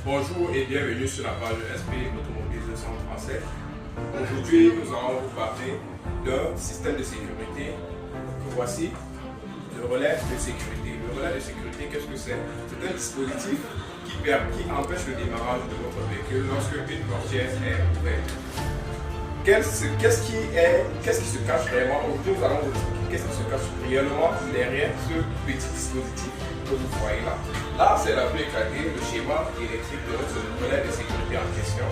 Bonjour et bienvenue sur la page SP Automobile 237. Aujourd'hui, nous allons vous parler d'un système de sécurité. Voici le relais de sécurité. Le relais de sécurité, qu'est-ce que c'est? C'est un dispositif qui empêche le démarrage de votre véhicule lorsque une portière est ouverte. Qu'est-ce qui se cache réellement? Aujourd'hui, nous allons vous expliquer qu'est-ce qui se cache réellement derrière ce petit dispositif que vous voyez là. Là, c'est la plus éclatée, le schéma électrique de notre relais de sécurité en question,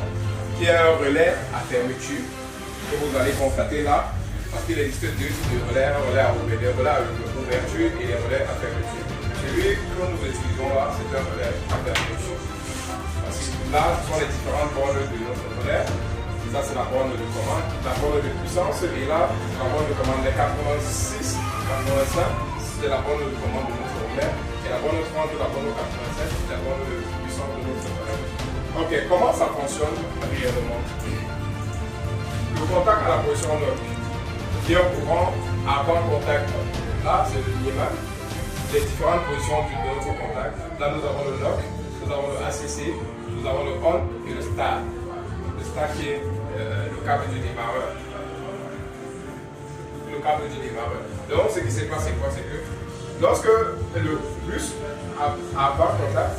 qui est un relais à fermeture que vous allez constater là, parce qu'il existe deux types de relais, un relais à ouverture et les relais à fermeture. Celui que nous utilisons là, c'est un relais à fermeture. Parce que là, ce sont les différentes bornes de notre relais. Ça, c'est la borne de commande, la borne de puissance, et là, la borne de commande des 86, 85, c'est la borne de commande de notre relais, et la borne 30, la borne 87, c'est la borne de puissance de notre relais. Ok, comment ça fonctionne réellement? Le contact à la position lock, qui est au courant avant contact. Là, c'est le minimum, les différentes positions de notre contact. Là, nous avons le lock, nous avons le ACC, nous avons le on et le start. Le start qui est le câble du démarreur. Le câble du démarreur. Donc, ce qui se passe, c'est quoi? C'est que lorsque le plus avant contact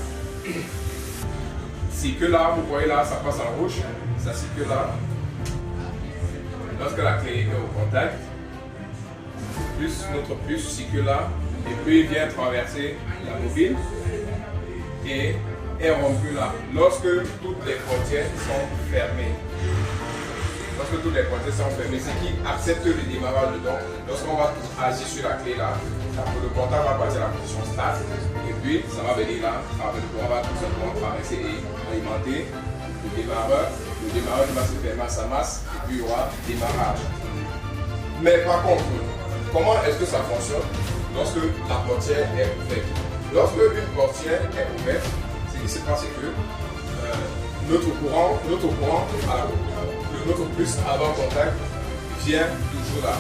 circule là, vous voyez là, ça passe en rouge, ça circule là. Lorsque la clé est au contact, notre plus circule là, et puis vient traverser la bobine et est rompu là. Lorsque toutes les portières sont fermées. Lorsque toutes les portières sont fermées, ce qui accepte le démarrage dedans, lorsqu'on va agir sur la clé là, le contact va passer à la position start et puis ça va venir là, on va tout simplement traverser et alimenter le démarreur. Le démarreur va se fermer à sa masse et puis il y aura démarrage. Mais par contre, comment est-ce que ça fonctionne lorsque la portière est ouverte? Lorsque une portière est ouverte, ce qui se passe c'est que notre courant notre plus avant contact vient toujours là.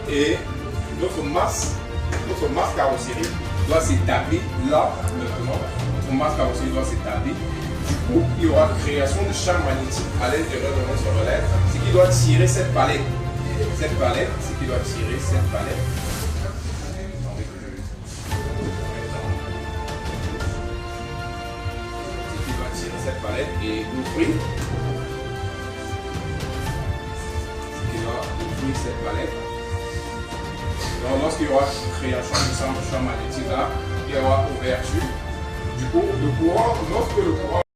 Et notre masse carrosserie doit s'établir là maintenant. Notre masse carrosserie doit s'établir. Du coup, il y aura création de champ magnétique à l'intérieur de notre relais, ce qui doit tirer cette palette. Cette palette, ce qui doit tirer cette palette. Cette palette et l'ouvrir. Cette palette. Donc, lorsqu'il y aura création du champ magnétique là, il y aura ouverture. Du coup, lorsque le courant